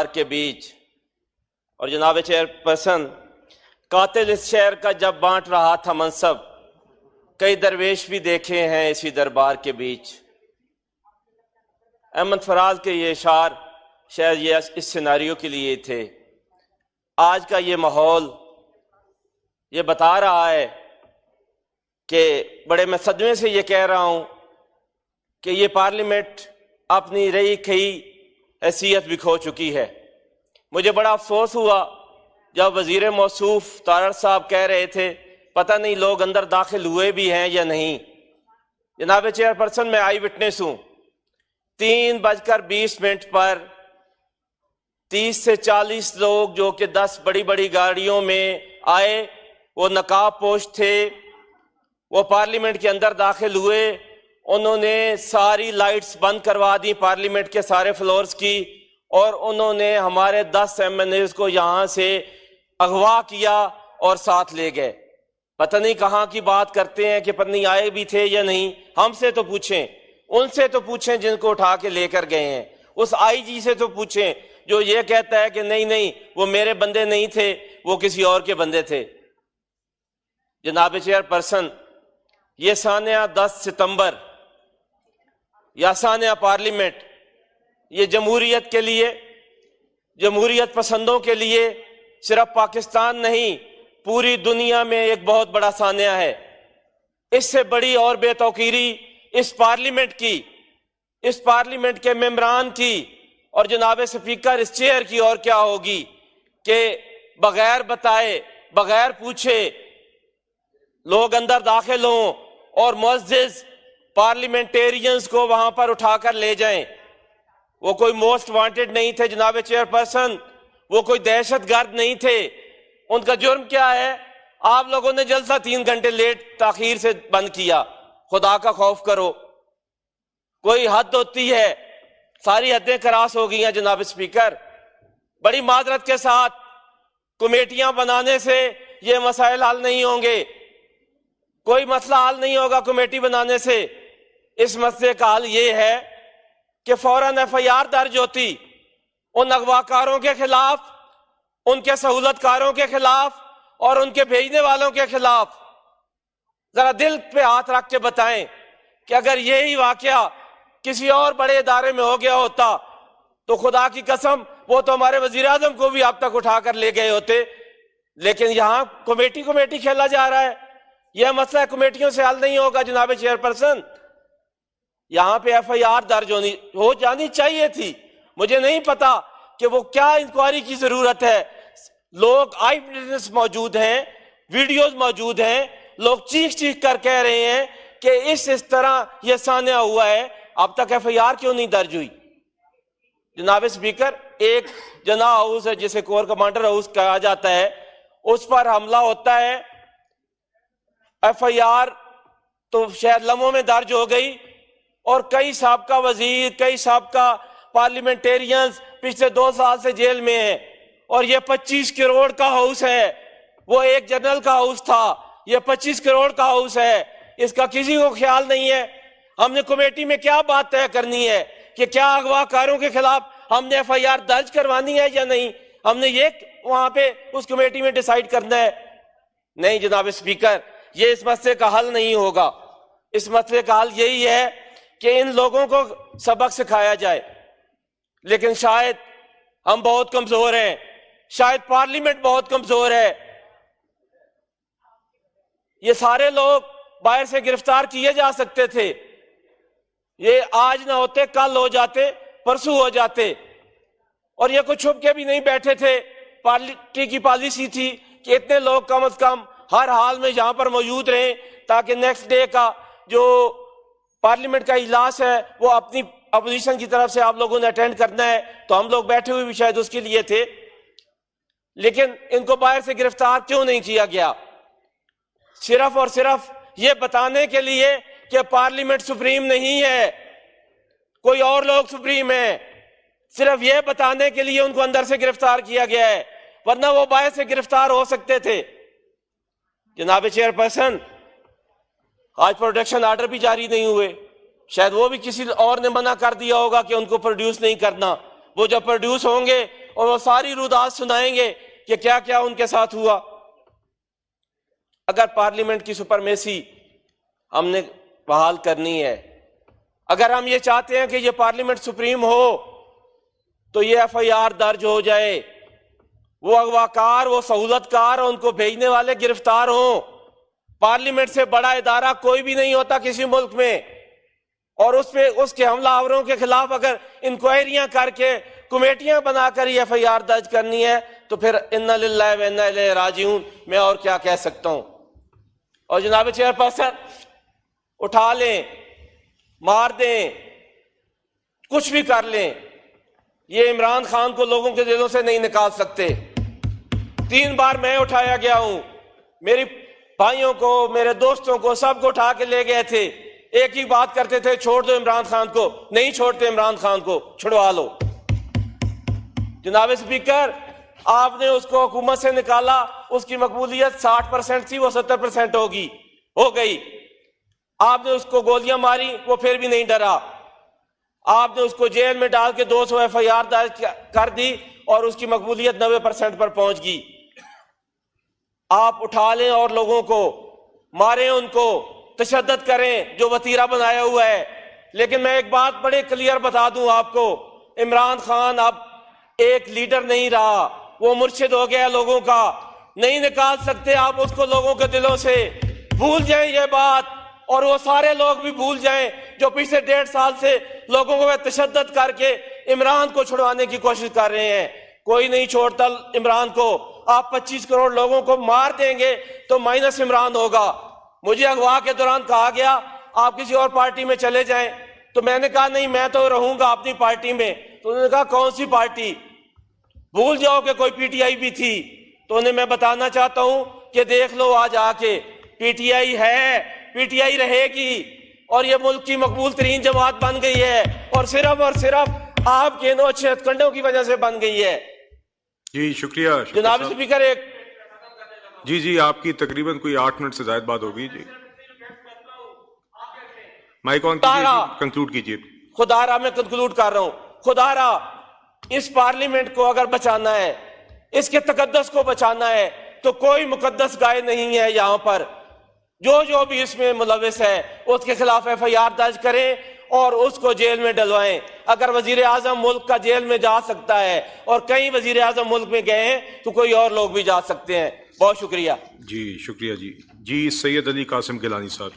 کے بیچ اور جناب چیئرپرسن قاتل اس شہر کا جب بانٹ رہا تھا منصب، کئی درویش بھی دیکھے ہیں اسی دربار کے بیچ۔ احمد فراز کے یہ اشعار شاید یہ اس سیناریو کے لیے تھے۔ آج کا یہ ماحول یہ بتا رہا ہے کہ بڑے میں صدمے سے یہ کہہ رہا ہوں کہ یہ پارلیمنٹ اپنی رہی کھئی حیثیت بھی کھو چکی ہے۔ مجھے بڑا افسوس ہوا جب وزیر موصوف تارڑ صاحب کہہ رہے تھے پتہ نہیں لوگ اندر داخل ہوئے بھی ہیں یا نہیں۔ جناب چیئرپرسن، میں آئی وٹنس ہوں۔ 3:20 پر 30 سے 40 لوگ جو کہ 10 بڑی بڑی گاڑیوں میں آئے، وہ نقاب پوش تھے، وہ پارلیمنٹ کے اندر داخل ہوئے۔ انہوں نے ساری لائٹس بند کروا دی پارلیمنٹ کے سارے فلورز کی، اور انہوں نے ہمارے 10 MNAs کو یہاں سے اغوا کیا اور ساتھ لے گئے۔ پتہ نہیں کہاں کی بات کرتے ہیں کہ پتہ نہیں آئے بھی تھے یا نہیں۔ ہم سے تو پوچھیں، ان سے تو پوچھیں جن کو اٹھا کے لے کر گئے ہیں، اس آئی جی سے تو پوچھیں جو یہ کہتا ہے کہ نہیں وہ میرے بندے نہیں تھے، وہ کسی اور کے بندے تھے۔ جناب چیئرپرسن، یہ سانحہ 10 ستمبر یا سانحہ پارلیمنٹ یہ جمہوریت کے لیے، جمہوریت پسندوں کے لیے صرف پاکستان نہیں پوری دنیا میں ایک بہت بڑا سانحہ ہے۔ اس سے بڑی اور بے توقیری اس پارلیمنٹ کی، اس پارلیمنٹ کے ممبران کی اور جناب سپیکر اس چیئر کی اور کیا ہوگی کہ بغیر بتائے، بغیر پوچھے لوگ اندر داخل ہوں اور معزز پارلیمنٹیرینز کو وہاں پر اٹھا کر لے جائیں۔ وہ کوئی موسٹ وانٹڈ نہیں تھے جناب چیئرپرسن، وہ کوئی دہشت گرد نہیں تھے۔ ان کا جرم کیا ہے؟ آپ لوگوں نے جلسہ 3 گھنٹے لیٹ تاخیر سے بند کیا۔ خدا کا خوف کرو، کوئی حد ہوتی ہے، ساری حدیں کراس ہو گئی ہیں جناب اسپیکر۔ بڑی معذرت کے ساتھ کمیٹیاں بنانے سے یہ مسائل حل نہیں ہوں گے، کوئی مسئلہ حل نہیں ہوگا کمیٹی بنانے سے۔ اس مسئلے کا حل یہ ہے کہ فوراً FIR درج ہوتی ان اغواکاروں کے خلاف، ان کے سہولت کاروں کے خلاف اور ان کے بھیجنے والوں کے خلاف۔ ذرا دل پہ ہاتھ رکھ کے بتائیں کہ اگر یہی واقعہ کسی اور بڑے ادارے میں ہو گیا ہوتا تو خدا کی قسم وہ تو ہمارے وزیر اعظم کو بھی اب تک اٹھا کر لے گئے ہوتے۔ لیکن یہاں کمیٹی کھیلا جا رہا ہے۔ یہ مسئلہ کمیٹیوں سے حل نہیں ہوگا جناب چیئرپرسن۔ یہاں پہ FIR درج ہو جانی چاہیے تھی۔ مجھے نہیں پتا کہ وہ کیا انکوائری کی ضرورت ہے۔ لوگ آئی وٹنس موجود ہیں، ویڈیوز موجود ہیں، لوگ چیخ کر کہہ رہے ہیں کہ اس طرح یہ سانحہ ہوا ہے، اب تک FIR کیوں نہیں درج ہوئی؟ جناب اسپیکر، ایک جناح ہاؤس ہے جسے کور کمانڈر ہاؤس کہا جاتا ہے، اس پر حملہ ہوتا ہے، FIR تو شاید لمحوں میں درج ہو گئی، اور کئی سابقہ وزیر، کئی سابقہ پارلیمنٹیرینز پچھلے 2 سال سے جیل میں ہیں۔ اور یہ 25 کروڑ کا ہاؤس ہے، وہ ایک جنرل کا ہاؤس تھا، یہ 25 کروڑ کا ہاؤس ہے۔ اس کا کسی کو خیال نہیں ہے۔ ہم نے کمیٹی میں کیا بات طے کرنی ہے کہ کیا اغوا کاروں کے خلاف ہم نے FIR درج کروانی ہے یا نہیں؟ ہم نے یہ وہاں پہ اس کمیٹی میں ڈیسائیڈ کرنا ہے؟ نہیں جناب اسپیکر، یہ اس مسئلے کا حل نہیں ہوگا۔ اس مسئلے کا حل یہی ہے کہ ان لوگوں کو سبق سکھایا جائے۔ لیکن شاید ہم بہت کمزور ہیں، شاید پارلیمنٹ بہت کمزور ہے۔ یہ سارے لوگ باہر سے گرفتار کیے جا سکتے تھے، یہ آج نہ ہوتے کل ہو جاتے، پرسوں ہو جاتے، اور یہ کوئی چھپ کے بھی نہیں بیٹھے تھے۔ پارٹی کی پالیسی تھی کہ اتنے لوگ کم از کم ہر حال میں یہاں پر موجود رہیں تاکہ نیکسٹ ڈے کا جو پارلیمنٹ کا اجلاس ہے وہ اپنی اپوزیشن کی طرف سے آپ لوگوں نے اٹینڈ کرنا ہے، تو ہم لوگ بیٹھے ہوئے بھی شاید اس کے لیے تھے۔ لیکن ان کو باہر سے گرفتار کیوں نہیں کیا گیا؟ صرف اور صرف یہ بتانے کے لیے کہ پارلیمنٹ سپریم نہیں ہے، کوئی اور لوگ سپریم ہیں۔ صرف یہ بتانے کے لیے ان کو اندر سے گرفتار کیا گیا ہے، ورنہ وہ باہر سے گرفتار ہو سکتے تھے۔ جناب چیئرپرسن، آج پروڈکشن آرڈر بھی جاری نہیں ہوئے، شاید وہ بھی کسی اور نے منع کر دیا ہوگا کہ ان کو پروڈیوس نہیں کرنا۔ وہ جب پروڈیوس ہوں گے اور وہ ساری رودات سنائیں گے کہ کیا کیا ان کے ساتھ ہوا۔ اگر پارلیمنٹ کی سپرمیسی ہم نے بحال کرنی ہے، اگر ہم یہ چاہتے ہیں کہ یہ پارلیمنٹ سپریم ہو، تو یہ ایف آئی آر درج ہو جائے، وہ اغواکار، وہ سہولت کار، ان کو بھیجنے والے گرفتار ہوں۔ پارلیمنٹ سے بڑا ادارہ کوئی بھی نہیں ہوتا کسی ملک میں، اور اس کے حملہ آوروں کے خلاف اگر انکوائریاں کر کے کمیٹیاں بنا کر یہ ایف آئی آر درج کرنی ہے تو پھر انا للہ و انا الیہ راجعون، میں اور کیا کہہ سکتا ہوں۔ اور جناب چیئرپرسن، اٹھا لیں، مار دیں، کچھ بھی کر لیں، یہ عمران خان کو لوگوں کے دلوں سے نہیں نکال سکتے۔ 3 بار میں اٹھایا گیا ہوں، میری بھائیوں کو، میرے دوستوں کو، سب کو اٹھا کے لے گئے تھے، ایک ہی بات کرتے تھے، چھوڑ دو عمران خان کو۔ نہیں چھوڑتے عمران خان کو، چھڑوا لو۔ جناب اسپیکر، آپ نے اس کو حکومت سے نکالا، اس کی مقبولیت 60% تھی، وہ 70% ہو گئی۔ آپ نے اس کو گولیاں ماری، وہ پھر بھی نہیں ڈرا۔ آپ نے اس کو جیل میں ڈال کے 200 ایف آئی آر درج کر دی اور اس کی مقبولیت 90% پر پہنچ گئی۔ آپ اٹھا لیں اور لوگوں کو ماریں، ان کو تشدد کریں جو وتیرہ بنایا ہوا ہے۔ لیکن میں ایک بات بڑے کلیئر بتا دوں آپ کو، عمران خان اب ایک لیڈر نہیں رہا، وہ مرشد ہو گیا لوگوں کا، نہیں نکال سکتے آپ اس کو لوگوں کے دلوں سے۔ بھول جائیں یہ بات، اور وہ سارے لوگ بھی بھول جائیں جو پچھلے 1.5 سال سے لوگوں کو تشدد کر کے عمران کو چھڑوانے کی کوشش کر رہے ہیں۔ کوئی نہیں چھوڑتا عمران کو۔ آپ 25 کروڑ لوگوں کو مار دیں گے تو مائنس عمران ہوگا۔ مجھے اغوا کے دوران کہا گیا آپ کسی اور پارٹی میں چلے جائیں، تو میں نے کہا نہیں، میں تو رہوں گا اپنی پارٹی میں۔ تو انہوں نے کہا کون سی پارٹی؟ بھول جاؤ کہ کوئی پی ٹی آئی بھی تھی۔ تو انہیں میں بتانا چاہتا ہوں کہ دیکھ لو آج آ کے، پی ٹی آئی ہے، پی ٹی آئی رہے گی، اور یہ ملک کی مقبول ترین جماعت بن گئی ہے، اور صرف آپ کے اچھے ہتھکنڈوں کی وجہ سے بن گئی ہے۔ جی شکریہ جناب اسپیکر، ایک جی آپ کی تقریباً کوئی 8 منٹ سے زائد بات ہوگی۔ جی مائک آن کیجیے، کنکلوڈ کیجیے۔ خدا را، میں کنکلوڈ کر رہا ہوں۔ خدا را، اس پارلیمنٹ کو اگر بچانا ہے، اس کے تقدس کو بچانا ہے، تو کوئی مقدس گائے نہیں ہے یہاں پر۔ جو بھی اس میں ملوث ہے اس کے خلاف ایف آئی آر درج کریں اور اس کو جیل میں ڈلوائیں۔ اگر وزیر اعظم ملک کا جیل میں جا سکتا ہے، اور کئی وزیر اعظم ملک میں گئے ہیں، تو کوئی اور لوگ بھی جا سکتے ہیں۔ بہت شکریہ۔ جی شکریہ۔ جی سید علی قاسم گیلانی صاحب۔